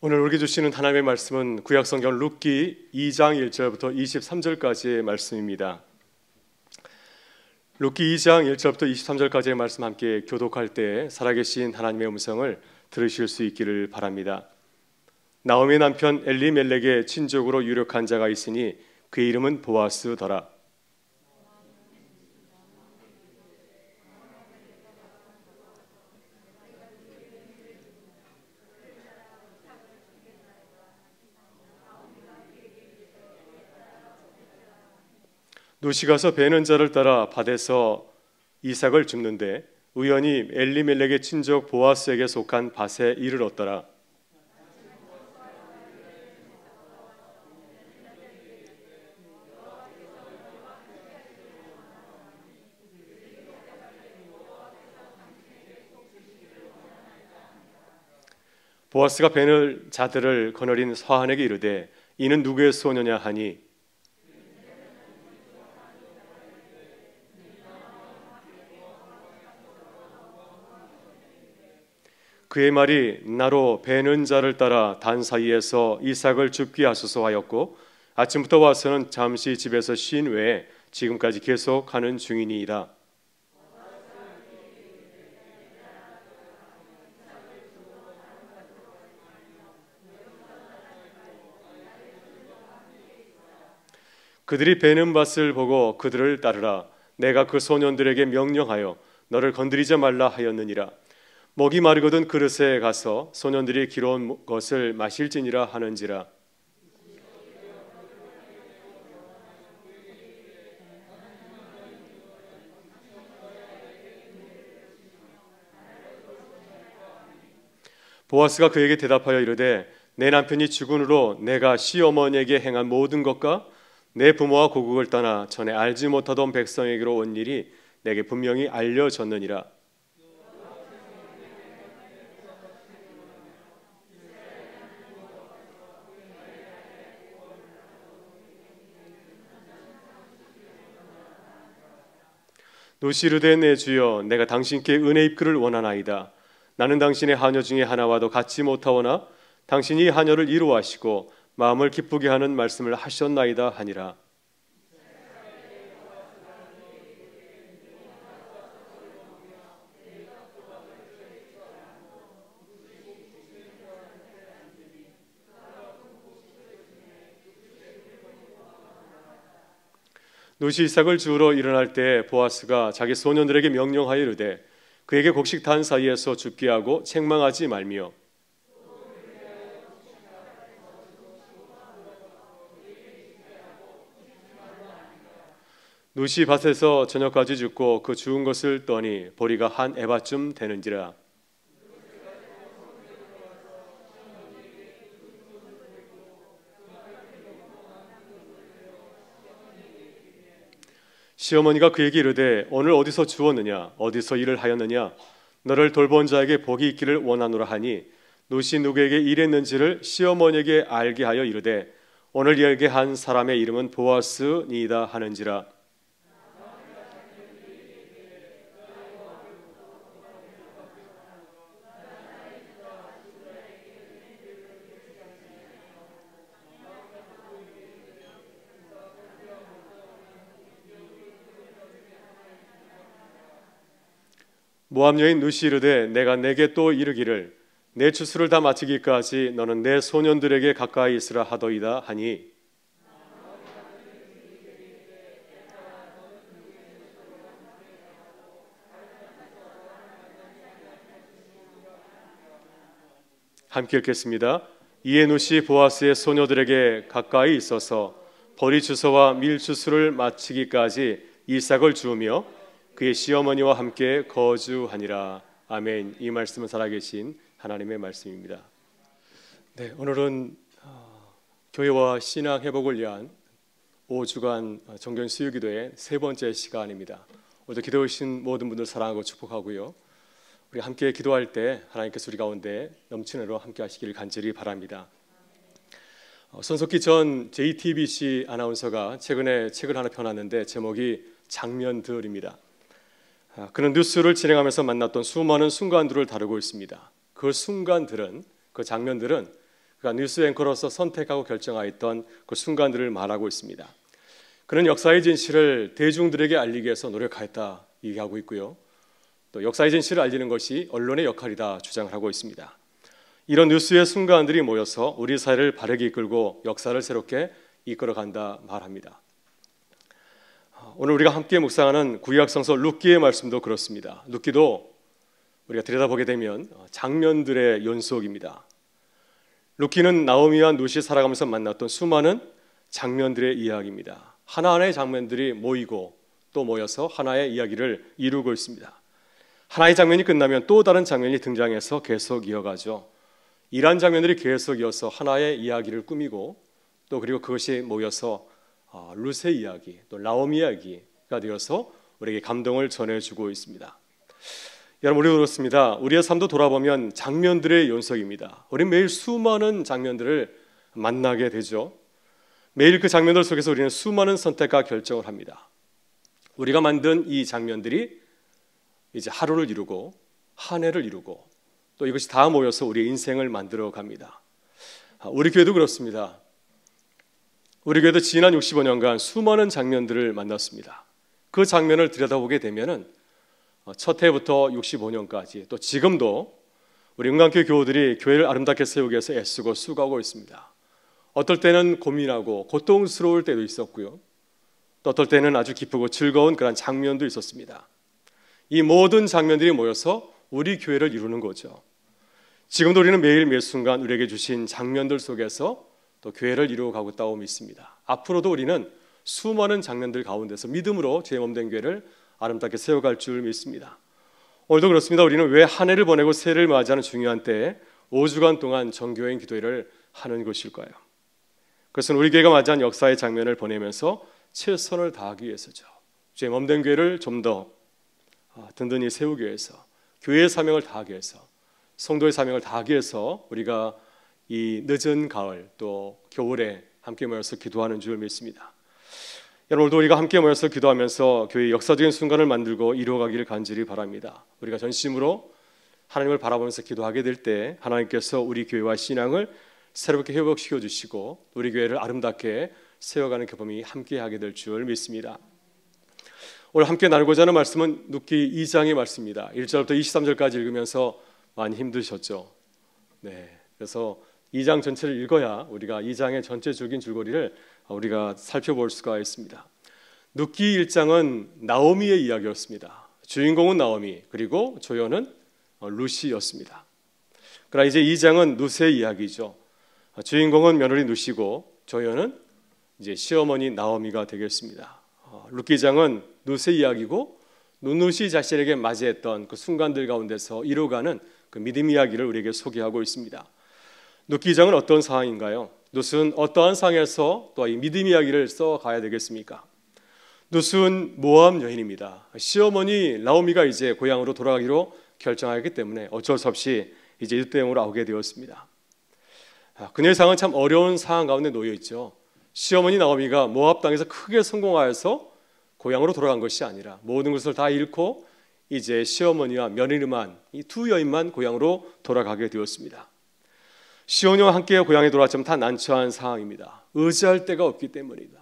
오늘 우리에게 주시는 하나님의 말씀은 구약성경 룻기 2장 1절부터 23절까지의 말씀입니다. 룻기 2장 1절부터 23절까지의 말씀 함께 교독할 때 살아계신 하나님의 음성을 들으실 수 있기를 바랍니다. 나오미 남편 엘리멜렉의 친족으로 유력한 자가 있으니 그의 이름은 보아스더라. 룻이 가서 베는 자를 따라 밭에서 이삭을 줍는데 우연히 엘리멜렉의 친족 보아스에게 속한 밭에 이르렀더라. 보아스가 베는 자들을 거느린 서한에게 이르되 이는 누구의 소녀냐 하니 그의 말이 나로 베는 자를 따라 단 사이에서 이삭을 줍게 하소서 하였고 아침부터 와서는 잠시 집에서 쉰 외에 지금까지 계속 하는 중이니이다. 그들이 베는 밭을 보고 그들을 따르라. 내가 그 소년들에게 명령하여 너를 건드리지 말라 하였느니라. 목이 마르거든 그릇에 가서 소년들이 기러운 것을 마실지니라 하는지라. 보아스가 그에게 대답하여 이르되 내 남편이 죽은 후로 내가 시어머니에게 행한 모든 것과 내 부모와 고국을 떠나 전에 알지 못하던 백성에게로 온 일이 내게 분명히 알려졌느니라. 룻이 이르되 내 주여 내가 당신께 은혜 입기를 원하나이다. 나는 당신의 하녀 중에 하나와도 같지 못하오나 당신이 하녀를 이루하시고 마음을 기쁘게 하는 말씀을 하셨나이다 하니라. 룻이 이삭을 주우러 일어날 때 보아스가 자기 소년들에게 명령하여 이르되 그에게 곡식 단 사이에서 죽게 하고 책망하지 말며 룻이 밭에서 저녁까지 죽고 그 주운 것을 떠니 보리가 한 에바쯤 되는지라. 시어머니가 그에게 이르되 오늘 어디서 주웠느냐 어디서 일을 하였느냐 너를 돌본 자에게 복이 있기를 원하노라 하니 룻이 누구에게 일했는지를 시어머니에게 알게 하여 이르되 오늘 일게 한 사람의 이름은 보아스니이다 하는지라. 모압 여인 룻이 이르되 내가 내게 또 이르기를 내 추수를 다 마치기까지 너는 내 소년들에게 가까이 있으라 하더이다 하니 함께 읽겠습니다. 이에 룻이 보아스의 소녀들에게 가까이 있어서 보리 추수와 밀 추수를 마치기까지 이삭을 주우며 그의 시어머니와 함께 거주하니라. 아멘. 이 말씀은 살아계신 하나님의 말씀입니다. 네, 오늘은 교회와 신앙 회복을 위한 5주간 정경 수요기도의 세 번째 시간입니다. 오늘 기도해 주신 모든 분들 사랑하고 축복하고요. 우리 함께 기도할 때 하나님께서 우리 가운데 넘치는 은혜로 함께 하시기를 간절히 바랍니다. 손석희 전 JTBC 아나운서가 최근에 책을 하나 펴놨는데 제목이 장면들입니다. 그는 뉴스를 진행하면서 만났던 수많은 순간들을 다루고 있습니다. 그 순간들은, 그 장면들은 그가 뉴스 앵커로서 선택하고 결정하였던 그 순간들을 말하고 있습니다. 그는 역사의 진실을 대중들에게 알리기 위해서 노력하였다 얘기하고 있고요. 또 역사의 진실을 알리는 것이 언론의 역할이다 주장을 하고 있습니다. 이런 뉴스의 순간들이 모여서 우리 사회를 바르게 이끌고 역사를 새롭게 이끌어간다 말합니다. 오늘 우리가 함께 묵상하는 구약 성서 룻기의 말씀도 그렇습니다. 룻기도 우리가 들여다보게 되면 장면들의 연속입니다. 룻기는 나오미와 룻이 살아가면서 만났던 수많은 장면들의 이야기입니다. 하나하나의 장면들이 모이고 또 모여서 하나의 이야기를 이루고 있습니다. 하나의 장면이 끝나면 또 다른 장면이 등장해서 계속 이어가죠. 이러한 장면들이 계속 이어서 하나의 이야기를 꾸미고 또 그리고 그것이 모여서 룻의 이야기, 또 나오미 이야기가 되어서 우리에게 감동을 전해주고 있습니다. 여러분, 우리도 그렇습니다. 우리의 삶도 돌아보면 장면들의 연속입니다. 우리는 매일 수많은 장면들을 만나게 되죠. 매일 그 장면들 속에서 우리는 수많은 선택과 결정을 합니다. 우리가 만든 이 장면들이 이제 하루를 이루고 한 해를 이루고 또 이것이 다 모여서 우리의 인생을 만들어 갑니다. 우리 교회도 그렇습니다. 우리 교회도 지난 65년간 수많은 장면들을 만났습니다. 그 장면을 들여다보게 되면은 첫 해부터 65년까지 또 지금도 우리 은강교회 교우들이 교회를 아름답게 세우기 위해서 애쓰고 수고하고 있습니다. 어떨 때는 고민하고 고통스러울 때도 있었고요. 또 어떨 때는 아주 기쁘고 즐거운 그런 장면도 있었습니다. 이 모든 장면들이 모여서 우리 교회를 이루는 거죠. 지금도 우리는 매일 매 순간 우리에게 주신 장면들 속에서 또 교회를 이루어가고 있다고 믿습니다. 앞으로도 우리는 수많은 장면들 가운데서 믿음으로 주의 몸된 교회를 아름답게 세워갈 줄 믿습니다. 오늘도 그렇습니다. 우리는 왜 한 해를 보내고 새해를 맞이하는 중요한 때에 5주간 동안 정교회인 기도회를 하는 것일까요? 그것은 우리 교회가 맞이한 역사의 장면을 보내면서 최선을 다하기 위해서죠. 주의 몸된 교회를 좀 더 든든히 세우기 위해서, 교회의 사명을 다하기 위해서, 성도의 사명을 다하기 위해서 우리가 이 늦은 가을 또 겨울에 함께 모여서 기도하는 줄 믿습니다. 여러분, 오늘도 우리가 함께 모여서 기도하면서 교회의 역사적인 순간을 만들고 이루어가기를 간절히 바랍니다. 우리가 전심으로 하나님을 바라보면서 기도하게 될 때 하나님께서 우리 교회와 신앙을 새롭게 회복시켜 주시고 우리 교회를 아름답게 세워가는 경험이 함께하게 될 줄 믿습니다. 오늘 함께 나누고자 하는 말씀은 룻기 2장의 말씀입니다. 1절부터 23절까지 읽으면서 많이 힘드셨죠? 네, 그래서 2장 전체를 읽어야 우리가 2장의 전체적인 줄거리를 우리가 살펴볼 수가 있습니다. 룻기 1장은 나오미의 이야기였습니다. 주인공은 나오미, 그리고 조연은 룻이었습니다. 그러나 이제 2장은 룻의 이야기죠. 주인공은 며느리 룻이고 조연은 이제 시어머니 나오미가 되겠습니다. 룻기장은 룻의 이야기고 룻이 자신에게 맞이했던 그 순간들 가운데서 이루어가는 그 믿음 이야기를 우리에게 소개하고 있습니다. 룻기장은 어떤 상황인가요? 룻은 어떠한 상황에서 또 이 믿음 이야기를 써가야 되겠습니까? 룻은 모압 여인입니다. 시어머니 나오미가 이제 고향으로 돌아가기로 결정하였기 때문에 어쩔 수 없이 이제 이웃대형으로 오게 되었습니다. 그녀의 상황은 참 어려운 상황 가운데 놓여 있죠. 시어머니 나오미가 모압 땅에서 크게 성공하여서 고향으로 돌아간 것이 아니라 모든 것을 다 잃고 이제 시어머니와 며느리만, 이 두 여인만 고향으로 돌아가게 되었습니다. 시어머니와 함께 고향에 돌아왔지만 다 난처한 상황입니다. 의지할 데가 없기 때문이다.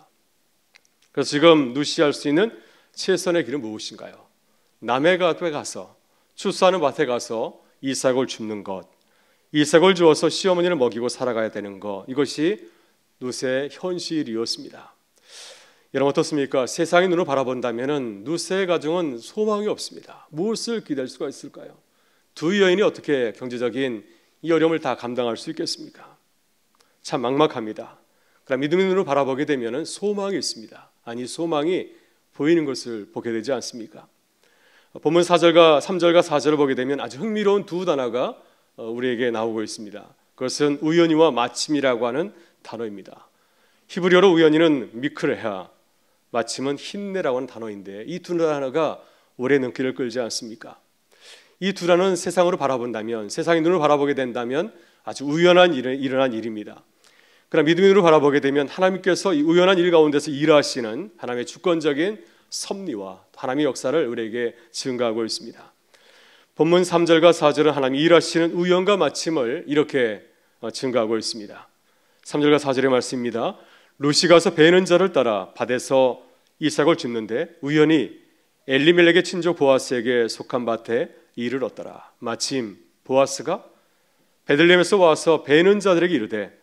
그래서 지금 룻이 할 수 있는 최선의 길은 무엇인가요? 남의 밭에 가서, 추수하는 밭에 가서 이삭을 줍는 것, 이삭을 주어서 시어머니를 먹이고 살아가야 되는 것, 이것이 룻의 현실이었습니다. 여러분 어떻습니까? 세상의 눈으로 바라본다면 룻의 가정은 소망이 없습니다. 무엇을 기대할 수가 있을까요? 두 여인이 어떻게 경제적인 이 어려움을 다 감당할 수 있겠습니까? 참 막막합니다. 그러나 믿음의 눈으로 바라보게 되면 소망이 있습니다. 아니, 소망이 보이는 것을 보게 되지 않습니까? 본문 4절과 3절과 4절을 보게 되면 아주 흥미로운 두 단어가 우리에게 나오고 있습니다. 그것은 우연히와 마침이라고 하는 단어입니다. 히브리어로 우연히는 미크레하, 마침은 힘내라고 하는 단어인데 이 두 단어가 오래 눈길을 끌지 않습니까? 이 두 단어는 세상으로 바라본다면, 세상의 눈을 바라보게 된다면 아주 우연한 일어난 일입니다. 그러나 믿음의 눈으로 바라보게 되면 하나님께서 이 우연한 일 가운데서 일하시는 하나님의 주권적인 섭리와 하나님의 역사를 우리에게 증거하고 있습니다. 본문 3절과 4절은 하나님이 일하시는 우연과 마침을 이렇게 증가하고 있습니다. 3절과 4절의 말씀입니다. 룻이 가서 베는 자를 따라 밭에서 이삭을 줍는데 우연히 엘리멜렉의 친족 보아스에게 속한 밭에 이를 얻더라. 마침 보아스가 베들레헴에서 와서 베는 자들에게 이르되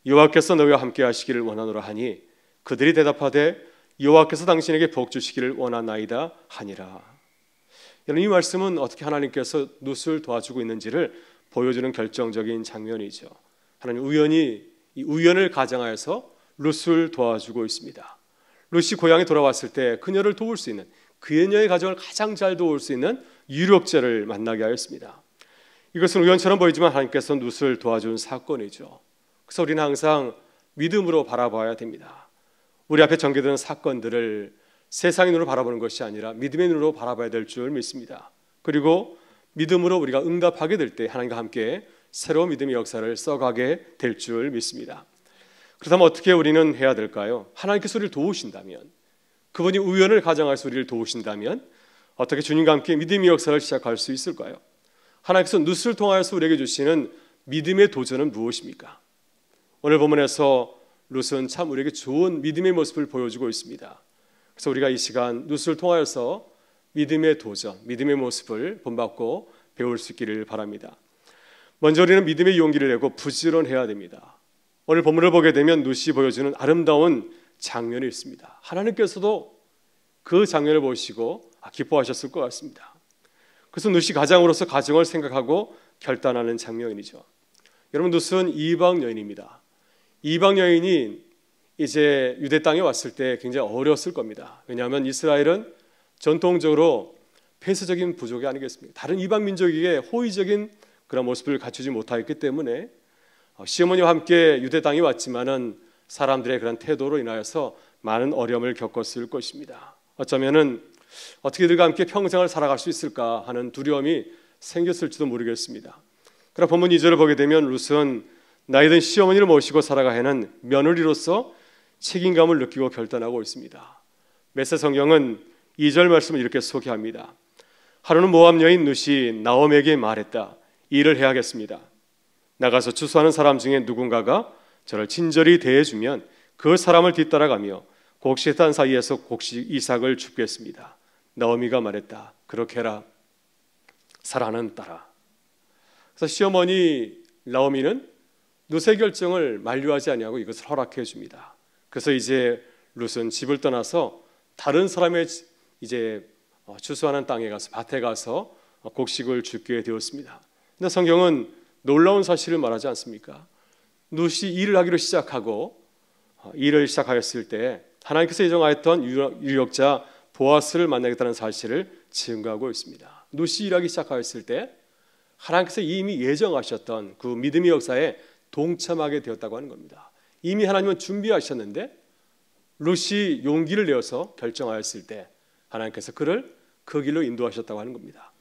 여호와께서 너희와 함께 하시기를 원하노라 하니 그들이 대답하되 여호와께서 당신에게 복 주시기를 원하나이다 하니라. 여러분, 이 말씀은 어떻게 하나님께서 룻을 도와주고 있는지를 보여주는 결정적인 장면이죠. 하나님 이 우연을 가장하여서 룻을 도와주고 있습니다. 룻이 고향에 돌아왔을 때 그녀를 도울 수 있는, 그녀의 가정을 가장 잘 도울 수 있는 유력자를 만나게 하였습니다. 이것은 우연처럼 보이지만 하나님께서는 룻을 도와준 사건이죠. 그래서 우리는 항상 믿음으로 바라봐야 됩니다. 우리 앞에 전개되는 사건들을 세상의 눈으로 바라보는 것이 아니라 믿음의 눈으로 바라봐야 될 줄 믿습니다. 그리고 믿음으로 우리가 응답하게 될 때 하나님과 함께 새로운 믿음의 역사를 써가게 될 줄 믿습니다. 그렇다면 어떻게 우리는 해야 될까요? 하나님께서 우리를 도우신다면, 그분이 우연을 가정하여서 우리를 도우신다면 어떻게 주님과 함께 믿음의 역사를 시작할 수 있을까요? 하나님께서 룻을 통하여서 우리에게 주시는 믿음의 도전은 무엇입니까? 오늘 본문에서 룻은 참 우리에게 좋은 믿음의 모습을 보여주고 있습니다. 그래서 우리가 이 시간 룻을 통하여서 믿음의 도전, 믿음의 모습을 본받고 배울 수 있기를 바랍니다. 먼저 우리는 믿음의 용기를 내고 부지런해야 됩니다. 오늘 본문을 보게 되면 룻이 보여주는 아름다운 장면이 있습니다. 하나님께서도 그 장면을 보시고 기뻐하셨을 것 같습니다. 그래서 룻이 가장으로서 가정을 생각하고 결단하는 장면이죠. 여러분, 룻은 이방 여인입니다. 이방 여인이 이제 유대 땅에 왔을 때 굉장히 어려웠을 겁니다. 왜냐하면 이스라엘은 전통적으로 폐쇄적인 부족이 아니겠습니까? 다른 이방 민족에게 호의적인 그런 모습을 갖추지 못하였기 때문에 시어머니와 함께 유대 땅에 왔지만은 사람들의 그런 태도로 인하여서 많은 어려움을 겪었을 것입니다. 어쩌면은 어떻게 그들과 함께 평생을 살아갈 수 있을까 하는 두려움이 생겼을지도 모르겠습니다. 그러나 본문 2절을 보게 되면 룻은 나이든 시어머니를 모시고 살아가야 하는 며느리로서 책임감을 느끼고 결단하고 있습니다. 메세 성경은 2절 말씀을 이렇게 소개합니다. 하루는 모압 여인 룻이 나오미에게 말했다. 일을 해야겠습니다. 나가서 추수하는 사람 중에 누군가가 저를 친절히 대해주면 그 사람을 뒤따라가며 곡식단 사이에서 곡식 이삭을 줍겠습니다. 나오미가 말했다. 그렇게 해라. 사랑하는 딸아. 그래서 시어머니 나오미는 룻의 결정을 만류하지 아니하고 이것을 허락해 줍니다. 그래서 이제 룻은 집을 떠나서 다른 사람의 이제 추수하는 땅에 가서 밭에 가서 곡식을 줍게 되었습니다. 근데 성경은 놀라운 사실을 말하지 않습니까? 룻이 일을 하기로 시작하고 일을 시작하였을 때 하나님께서 예정하였던 유력자 보아스를 만나겠다는 사실을 증거하고 있습니다. 룻이 일하기 시작하였을 때 하나님께서 이미 예정하셨던 그 믿음의 역사에 동참하게 되었다고 하는 겁니다. 이미 하나님은 준비하셨는데 룻이 용기를 내어서 결정하였을 때 하나님께서 그를 그 길로 인도하셨다고 하는 겁니다.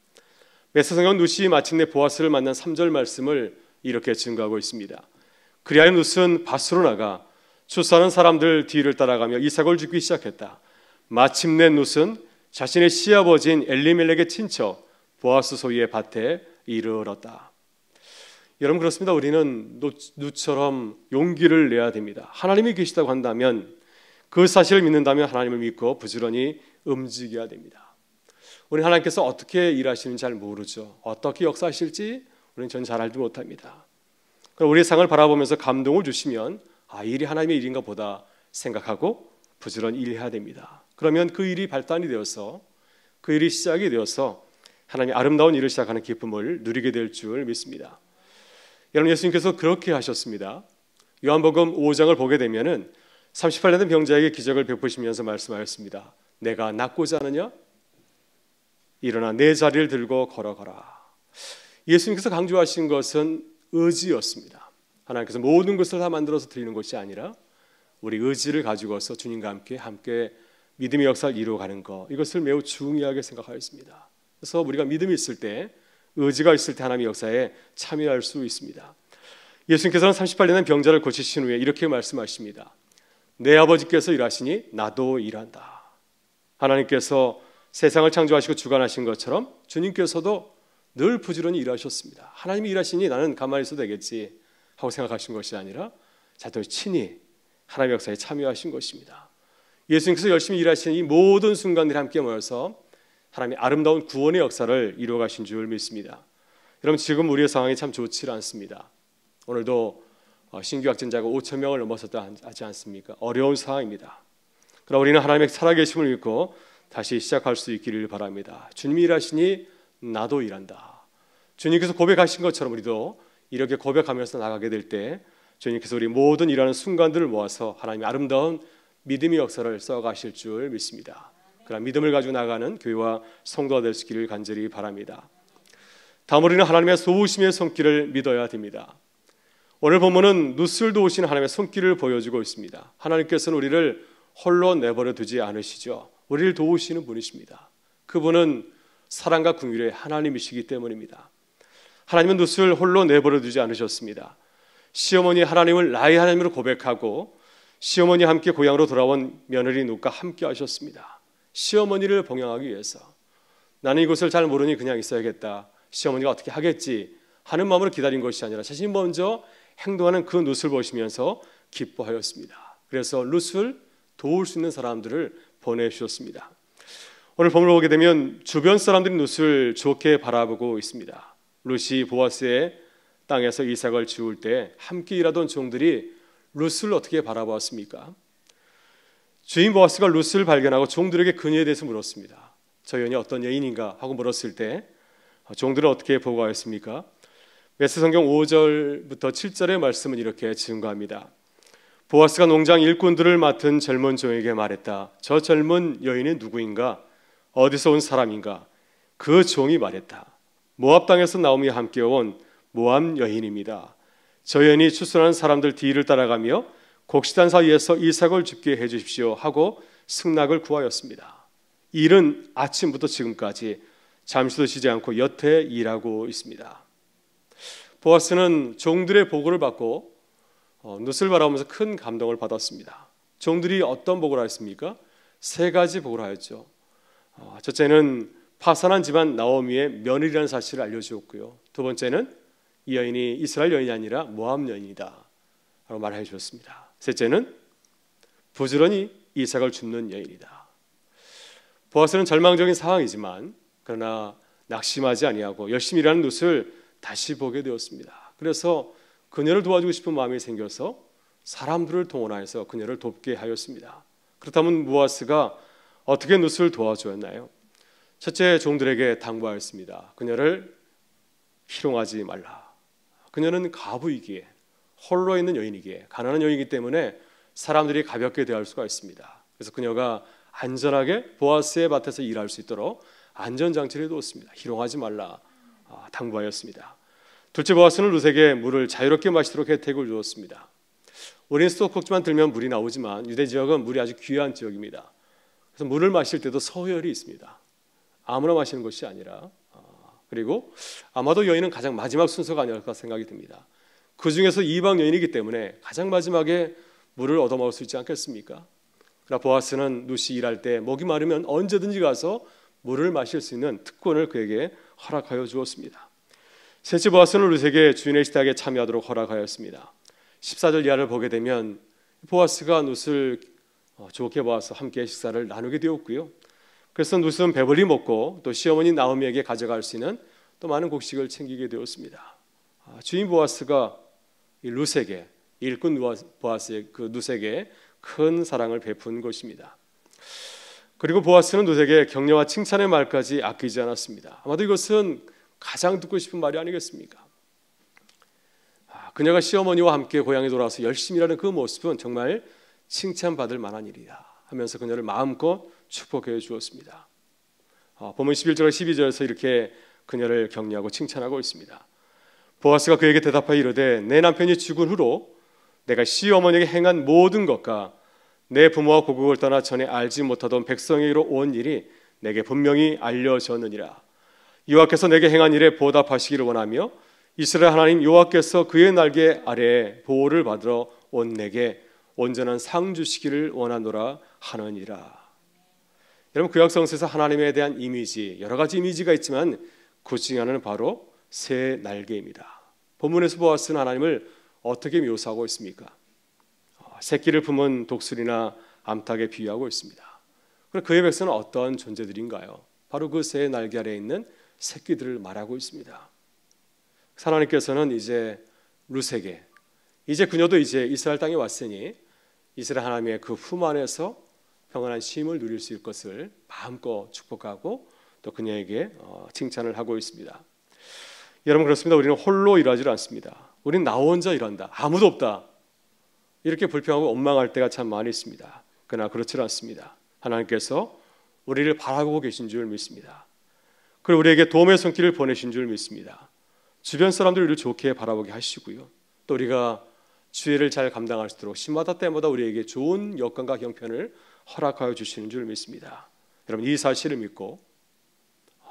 메세성경 룻이 마침내 보아스를 만난 3절 말씀을 이렇게 증거하고 있습니다. 그리하여 룻은 밭으로 나가 추수하는 사람들 뒤를 따라가며 이삭을 줍기 시작했다. 마침내 룻은 자신의 시아버지인 엘리멜렉의 친척 보아스 소유의 밭에 이르렀다. 여러분, 그렇습니다. 우리는 룻처럼 용기를 내야 됩니다. 하나님이 계시다고 한다면, 그 사실을 믿는다면 하나님을 믿고 부지런히 움직여야 됩니다. 우리는 하나님께서 어떻게 일하시는지 잘 모르죠. 어떻게 역사하실지 우리는 전 잘 알지 못합니다. 그럼 우리의 상을 바라보면서 감동을 주시면 이 일이 하나님의 일인가 보다 생각하고 부지런히 일해야 됩니다. 그러면 그 일이 발단이 되어서, 그 일이 시작이 되어서 하나님의 아름다운 일을 시작하는 기쁨을 누리게 될 줄 믿습니다. 여러분, 예수님께서 그렇게 하셨습니다. 요한복음 5장을 보게 되면은 38년 된 병자에게 기적을 베푸시면서 말씀하였습니다. 내가 낫고자 하느냐? 일어나 내 자리를 들고 걸어가라. 예수님께서 강조하신 것은 의지였습니다. 하나님께서 모든 것을 다 만들어서 드리는 것이 아니라 우리 의지를 가지고서 주님과 함께 믿음의 역사를 이루어가는 것, 이것을 매우 중요하게 생각하였습니다. 그래서 우리가 믿음이 있을 때, 의지가 있을 때 하나님의 역사에 참여할 수 있습니다. 예수님께서는 38년 된 병자를 고치신 후에 이렇게 말씀하십니다. 내 아버지께서 일하시니 나도 일한다. 하나님께서 세상을 창조하시고 주관하신 것처럼 주님께서도 늘 부지런히 일하셨습니다. 하나님이 일하시니 나는 가만히 있어도 되겠지 하고 생각하신 것이 아니라 자신이 친히 하나님의 역사에 참여하신 것입니다. 예수님께서 열심히 일하시는 이 모든 순간들이 함께 모여서 하나님의 아름다운 구원의 역사를 이루어가신 줄 믿습니다. 여러분, 지금 우리의 상황이 참 좋지 않습니다. 오늘도 신규 확진자가 5천 명을 넘어섰다 하지 않습니까? 어려운 상황입니다. 그러나 우리는 하나님의 살아계심을 믿고 다시 시작할 수 있기를 바랍니다. 주님이 일하시니 나도 일한다. 주님께서 고백하신 것처럼 우리도 이렇게 고백하면서 나가게 될 때 주님께서 우리 모든 일하는 순간들을 모아서 하나님의 아름다운 믿음의 역사를 써가실 줄 믿습니다. 그런 믿음을 가지고 나가는 교회와 성도가 될 수 있기를 간절히 바랍니다. 다음, 우리는 하나님의 도우심의 손길을 믿어야 됩니다. 오늘 본문은 누술 도우시는 하나님의 손길을 보여주고 있습니다. 하나님께서는 우리를 홀로 내버려 두지 않으시죠. 우리를 도우시는 분이십니다. 그분은 사랑과 긍휼의 하나님이시기 때문입니다. 하나님은 누술 홀로 내버려 두지 않으셨습니다. 시어머니 하나님을 나의 하나님으로 고백하고 시어머니와 함께 고향으로 돌아온 며느리 룻과 함께 하셨습니다. 시어머니를 봉양하기 위해서. 나는 이곳을 잘 모르니 그냥 있어야겠다, 시어머니가 어떻게 하겠지 하는 마음으로 기다린 것이 아니라 자신이 먼저 행동하는 그 룻을 보시면서 기뻐하였습니다. 그래서 룻을 도울 수 있는 사람들을 보내주셨습니다. 오늘 본문을 보게 되면 주변 사람들이 룻을 좋게 바라보고 있습니다. 룻이 보아스의 땅에서 이삭을 지울 때 함께 일하던 종들이 룻을 어떻게 바라보았습니까? 주인 보아스가 룻을 발견하고 종들에게 그녀에 대해서 물었습니다. 저 여인이 어떤 여인인가 하고 물었을 때 종들은 어떻게 보고하였습니까? 메시성경 5절부터 7절의 말씀은 이렇게 증거합니다. 보아스가 농장 일꾼들을 맡은 젊은 종에게 말했다. 저 젊은 여인은 누구인가? 어디서 온 사람인가? 그 종이 말했다. 모압 땅에서 나오미 함께 온 모압 여인입니다. 저 여인이 추순한 사람들 뒤를 따라가며 곡식단 사이에서 이삭을 죽게 해주십시오 하고 승낙을 구하였습니다. 일은 아침부터 지금까지 잠시도 쉬지 않고 여태 일하고 있습니다. 보아스는 종들의 보고를 받고 룻을 바라보면서 큰 감동을 받았습니다. 종들이 어떤 보고를 하였습니까? 세 가지 보고를 하였죠. 첫째는 파산한 집안 나오미의 며느리라는 사실을 알려주었고요. 두 번째는 이 여인이 이스라엘 여인이 아니라 모압 여인이다 라고 말해 주었습니다. 셋째는 부지런히 이삭을 줍는 여인이다. 보아스는 절망적인 상황이지만 그러나 낙심하지 아니하고 열심히 일하는 룻을 다시 보게 되었습니다. 그래서 그녀를 도와주고 싶은 마음이 생겨서 사람들을 동원하여서 그녀를 돕게 하였습니다. 그렇다면 보아스가 어떻게 룻을 도와주었나요? 첫째, 종들에게 당부하였습니다. 그녀를 희롱하지 말라. 그녀는 과부이기에 홀로 있는 여인이기에 가난한 여인이기 때문에 사람들이 가볍게 대할 수가 있습니다. 그래서 그녀가 안전하게 보아스의 밭에서 일할 수 있도록 안전장치를 해두었습니다. 희롱하지 말라 당부하였습니다. 둘째, 보아스는 룻에게 물을 자유롭게 마시도록 혜택을 주었습니다. 우리는 수도꼭지만 들면 물이 나오지만 유대 지역은 물이 아주 귀한 지역입니다. 그래서 물을 마실 때도 서열이 있습니다. 아무나 마시는 것이 아니라 그리고 아마도 여인은 가장 마지막 순서가 아닐까 생각이 듭니다. 그 중에서 이방 여인이기 때문에 가장 마지막에 물을 얻어먹을 수 있지 않겠습니까? 그러나 보아스는 룻이 일할 때 목이 마르면 언제든지 가서 물을 마실 수 있는 특권을 그에게 허락하여 주었습니다. 셋째, 보아스는 룻에게 주인의 식탁에 참여하도록 허락하였습니다. 14절 이하를 보게 되면 보아스가 룻을 좋게 보아서 함께 식사를 나누게 되었고요. 그래서 룻은 배불리 먹고 또 시어머니 나오미에게 가져갈 수 있는 또 많은 곡식을 챙기게 되었습니다. 주인 보아스가 이 룻에게 일꾼 보아스의 그 룻에게 큰 사랑을 베푼 것입니다. 그리고 보아스는 룻에게 격려와 칭찬의 말까지 아끼지 않았습니다. 아마도 이것은 가장 듣고 싶은 말이 아니겠습니까? 그녀가 시어머니와 함께 고향에 돌아와서 열심히 일하는 그 모습은 정말 칭찬받을 만한 일이다 하면서 그녀를 마음껏 축복해 주었습니다. 본문 11절과 12절에서 이렇게 그녀를 격려하고 칭찬하고 있습니다. 보아스가 그에게 대답하여 이르되 내 남편이 죽은 후로 내가 시어머니에게 행한 모든 것과 내 부모와 고국을 떠나 전에 알지 못하던 백성에게로 온 일이 내게 분명히 알려졌느니라. 여호와께서 내게 행한 일에 보답하시기를 원하며 이스라엘 하나님 여호와께서 그의 날개 아래에 보호를 받으러 온 내게 온전한 상 주시기를 원하노라 하느니라. 여러분, 구약 성서에서 하나님에 대한 이미지, 여러 가지 이미지가 있지만 그 중에 하나는 바로 새 날개입니다. 본문에서 보아스는 하나님을 어떻게 묘사하고 있습니까? 새끼를 품은 독수리나 암탉에 비유하고 있습니다. 그럼 그의 백성은 어떤 존재들인가요? 바로 그 새의 날개 아래에 있는 새끼들을 말하고 있습니다. 하나님께서는 이제 룻에게 이제 그녀도 이제 이스라엘 땅에 왔으니 이스라엘 하나님의 그 품 안에서 평안한 쉼을 누릴 수 있을 것을 마음껏 축복하고 또 그녀에게 칭찬을 하고 있습니다. 여러분 그렇습니다. 우리는 홀로 일하지 않습니다. 우리는 나 혼자 일한다. 아무도 없다. 이렇게 불평하고 원망할 때가 참 많이 있습니다. 그러나 그렇지 않습니다. 하나님께서 우리를 바라보고 계신 줄 믿습니다. 그리고 우리에게 도움의 손길을 보내신 줄 믿습니다. 주변 사람들이 우리를 좋게 바라보게 하시고요. 또 우리가 주의를 잘 감당할 수 있도록 시마다 때마다 우리에게 좋은 여건과 형편을 허락하여 주시는 줄 믿습니다. 여러분 이 사실을 믿고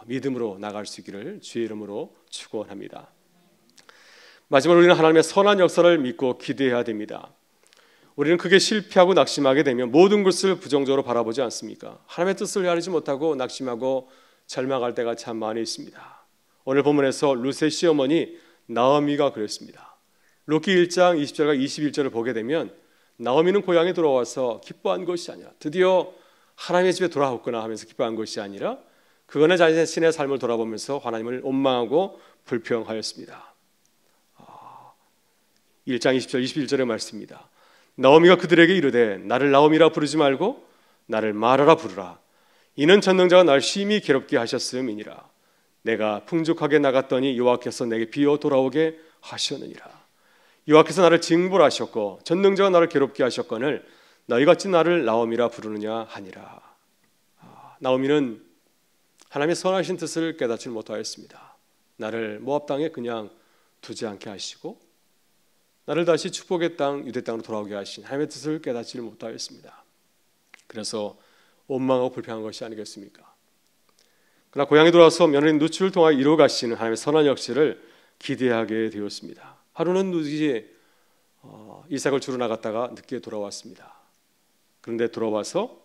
믿음으로 나갈 수 있기를 주의 이름으로 축원합니다. 마지막으로 우리는 하나님의 선한 역사를 믿고 기대해야 됩니다. 우리는 그게 실패하고 낙심하게 되면 모든 것을 부정적으로 바라보지 않습니까? 하나님의 뜻을 헤아리지 못하고 낙심하고 절망할 때가 참 많이 있습니다. 오늘 본문에서 룻의 시어머니 나오미가 그랬습니다. 룻기 1장 20절과 21절을 보게 되면 나오미는 고향에 돌아와서 기뻐한 것이 아니라 드디어 하나님의 집에 돌아왔구나 하면서 기뻐한 것이 아니라 그거는 자신의 삶을 돌아보면서 하나님을 원망하고 불평하였습니다. 1장 20절 21절의 말씀입니다. 나오미가 그들에게 이르되 나를 나오미라 부르지 말고 나를 마라라 부르라. 이는 전능자가 날 심히 괴롭게 하셨음이니라. 내가 풍족하게 나갔더니 여호와께서 내게 비어 돌아오게 하셨느니라. 여호와께서 나를 징벌하셨고 전능자가 나를 괴롭게 하셨거늘 너희같이 나를 나오미라 부르느냐 하니라. 나오미는 하나님의 선하신 뜻을 깨닫지 못하였습니다. 나를 모압 땅에 그냥 두지 않게 하시고 나를 다시 축복의 땅 유대 땅으로 돌아오게 하신 하나님의 뜻을 깨닫지 못하였습니다. 그래서 원망하고 불평한 것이 아니겠습니까? 그러나 고향에 돌아와서 며느리 룻을 통하여 이루어 가시는 하나님의 선한 역사를 기대하게 되었습니다. 하루는 룻이 이삭을 주러 나갔다가 늦게 돌아왔습니다. 그런데 돌아와서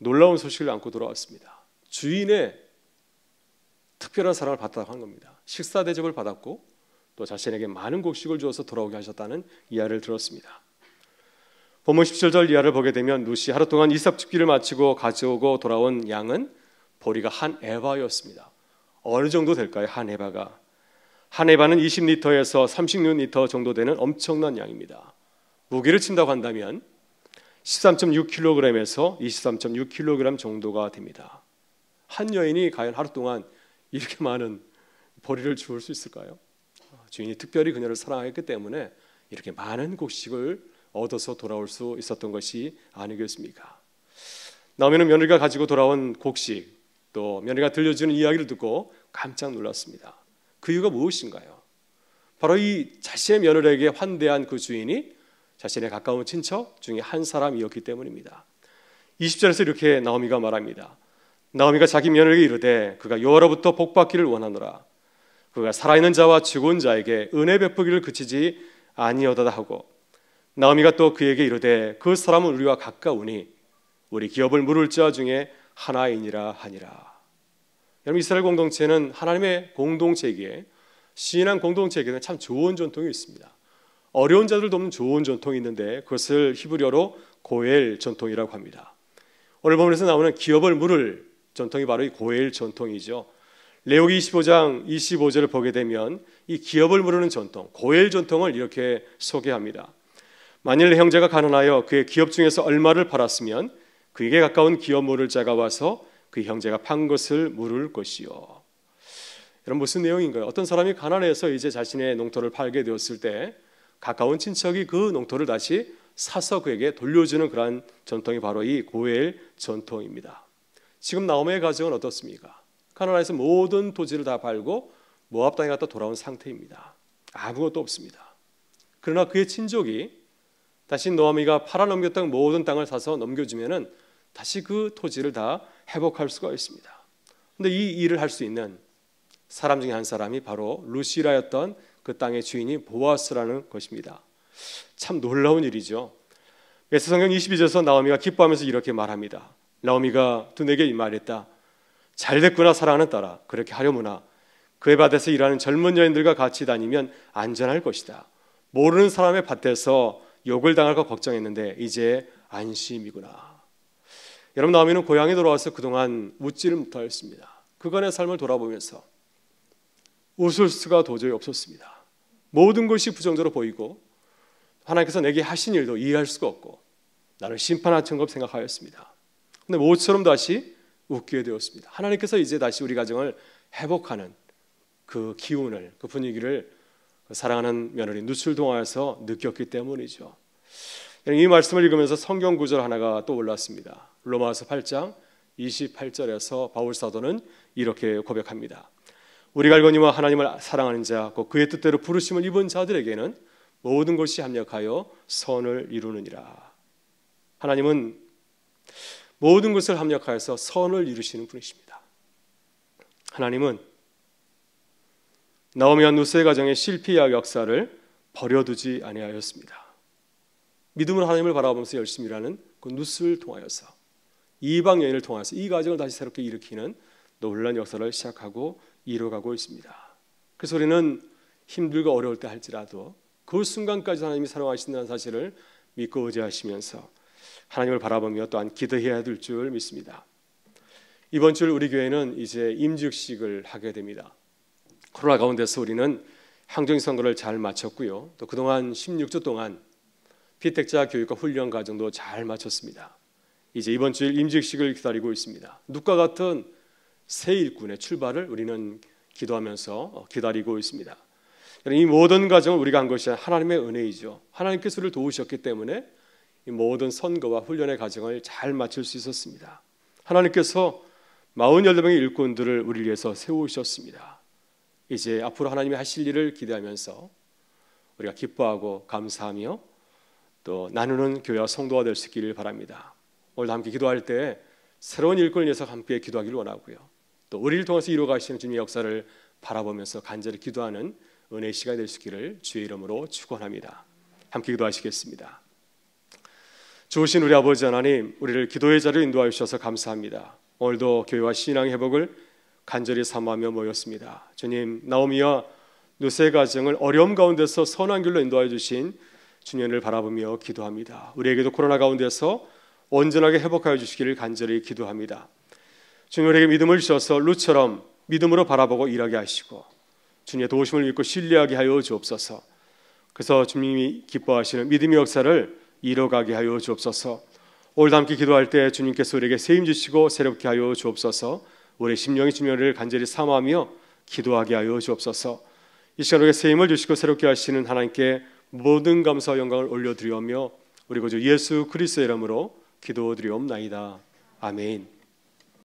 놀라운 소식을 안고 돌아왔습니다. 주인의 특별한 사랑을 받았다고 한 겁니다. 식사 대접을 받았고 또 자신에게 많은 곡식을 주어서 돌아오게 하셨다는 이야기를 들었습니다. 본문 17절 이하를 보게 되면 룻이 하루 동안 이삭 집기를 마치고 가져오고 돌아온 양은 보리가 한 에바였습니다. 어느 정도 될까요? 한 에바가. 한 에바는 20리터에서 36리터 정도 되는 엄청난 양입니다. 무게를 친다고 한다면 13.6kg에서 23.6kg 정도가 됩니다. 한 여인이 과연 하루 동안 이렇게 많은 보리를 주울 수 있을까요? 주인이 특별히 그녀를 사랑했기 때문에 이렇게 많은 곡식을 얻어서 돌아올 수 있었던 것이 아니겠습니까? 나오미는 며느리가 가지고 돌아온 곡식 또 며느리가 들려주는 이야기를 듣고 깜짝 놀랐습니다. 그 이유가 무엇인가요? 바로 이 자신의 며느리에게 환대한 그 주인이 자신의 가까운 친척 중에 한 사람이었기 때문입니다. 20절에서 이렇게 나오미가 말합니다. 나오미가 자기 며느리에게 이르되 그가 여호와로부터 복받기를 원하노라. 그가 살아있는 자와 죽은 자에게 은혜 베푸기를 그치지 아니하도다 하고 나오미가 또 그에게 이르되 그 사람은 우리와 가까우니 우리 기업을 물을 자 중에 하나이니라 하니라. 여러분 이스라엘 공동체는 하나님의 공동체이기에 신앙 공동체에게는 참 좋은 전통이 있습니다. 어려운 자들 돕는 좋은 전통이 있는데 그것을 히브리어로 고엘 전통이라고 합니다. 오늘 본문에서 나오는 기업을 물을 전통이 바로 이 고엘 전통이죠. 레위기 25장 25절을 보게 되면 이 기업을 물으는 전통, 고엘 전통을 이렇게 소개합니다. 만일 형제가 가난하여 그의 기업 중에서 얼마를 팔았으면 그에게 가까운 기업 물을 자가 와서 그 형제가 판 것을 물을 것이요. 여러분 무슨 내용인가요? 어떤 사람이 가난해서 이제 자신의 농토를 팔게 되었을 때 가까운 친척이 그 농토를 다시 사서 그에게 돌려주는 그러한 전통이 바로 이 고엘 전통입니다. 지금 나오미의 가정은 어떻습니까? 가나안에서 모든 토지를 다 팔고 모압 땅에 갔다 돌아온 상태입니다. 아무것도 없습니다. 그러나 그의 친족이 다시 나오미가 팔아넘겼던 모든 땅을 사서 넘겨주면은 다시 그 토지를 다 회복할 수가 있습니다. 그런데 이 일을 할 수 있는 사람 중에 한 사람이 바로 룻이라였던 그 땅의 주인이 보아스라는 것입니다. 참 놀라운 일이죠. 에스성경 22절에서 나오미가 기뻐하면서 이렇게 말합니다. 나오미가 또 내게 말했다. 잘됐구나 사랑하는 딸아. 그렇게 하려무나 그의 밭에서 일하는 젊은 여인들과 같이 다니면 안전할 것이다. 모르는 사람의 밭에서 욕을 당할까 걱정했는데 이제 안심이구나. 여러분, 나오미는 고향에 돌아와서 그동안 웃지를 못하였습니다. 그간의 삶을 돌아보면서 웃을 수가 도저히 없었습니다. 모든 것이 부정적으로 보이고 하나님께서 내게 하신 일도 이해할 수가 없고 나를 심판하신 것 생각하였습니다. 근데 모처럼 다시 웃게 되었습니다. 하나님께서 이제 다시 우리 가정을 회복하는 그 기운을, 그 분위기를 사랑하는 며느리 누스를 통하여서 느꼈기 때문이죠. 이 말씀을 읽으면서 성경 구절 하나가 또 올랐습니다. 로마서 8장 28절에서 바울 사도는 이렇게 고백합니다. 우리가 알거니와 하나님을 사랑하는 자, 곧 그의 뜻대로 부르심을 입은 자들에게는 모든 것이 합력하여 선을 이루느니라. 하나님은 모든 것을 합력하여서 선을 이루시는 분이십니다. 하나님은 나오미와 누스의 가정의 실패와 역사를 버려두지 아니하였습니다. 믿음으로 하나님을 바라보면서 열심히 일하는 그 누스를 통하여서, 이방 여인을 통해서 이 가정을 다시 새롭게 일으키는 놀라운 역사를 시작하고 이루어가고 있습니다. 그래서 우리는 힘들고 어려울 때 할지라도 그 순간까지 하나님이 사랑하신다는 사실을 믿고 의지하시면서 하나님을 바라보며 또한 기도해야 될 줄 믿습니다. 이번 주 우리 교회는 이제 임직식을 하게 됩니다. 코로나 가운데서 우리는 항정선거를 잘 마쳤고요. 또 그동안 16주 동안 피택자 교육과 훈련 과정도 잘 마쳤습니다. 이제 이번 주일 임직식을 기다리고 있습니다. 눕과 같은 새 일꾼의 출발을 우리는 기도하면서 기다리고 있습니다. 이 모든 과정을 우리가 한 것이 하나님의 은혜이죠. 하나님께서 우리를 도우셨기 때문에 이 모든 선거와 훈련의 과정을 잘 마칠 수 있었습니다. 하나님께서 48명의 일꾼들을 우리를 위해서 세우셨습니다. 이제 앞으로 하나님이 하실 일을 기대하면서 우리가 기뻐하고 감사하며 또 나누는 교회와 성도가 될 수 있기를 바랍니다. 오늘도 함께 기도할 때 새로운 일꾼을 위해서 함께 기도하기를 원하고요. 또 우리를 통해서 이루어가시는 주님의 역사를 바라보면서 간절히 기도하는 은혜의 시간이 될 수 있기를 주의 이름으로 축원합니다. 함께 기도하시겠습니다. 좋으신 우리 아버지 하나님, 우리를 기도의 자리로 인도하여 주셔서 감사합니다. 오늘도 교회와 신앙의 회복을 간절히 사모하며 모였습니다. 주님, 나오미와 누스의 가정을 어려움 가운데서 선한 길로 인도하여 주신 주님을 바라보며 기도합니다. 우리에게도 코로나 가운데서 온전하게 회복하여 주시기를 간절히 기도합니다. 주님, 우리에게 믿음을 주셔서 룻처럼 믿음으로 바라보고 일하게 하시고 주님의 도우심을 믿고 신뢰하게 하여 주옵소서. 그래서 주님이 기뻐하시는 믿음의 역사를 이뤄가게 하여 주옵소서. 오늘도 함께 기도할 때 주님께서 우리에게 세임 주시고 새롭게 하여 주옵소서. 우리 심령의 주님을 간절히 사모하며 기도하게 하여 주옵소서. 이 시간 우리에게 세임을 주시고 새롭게 하시는 하나님께 모든 감사와 영광을 올려드리오며 우리 구주 예수 그리스도의 이름으로 기도드리옵나이다. 아멘.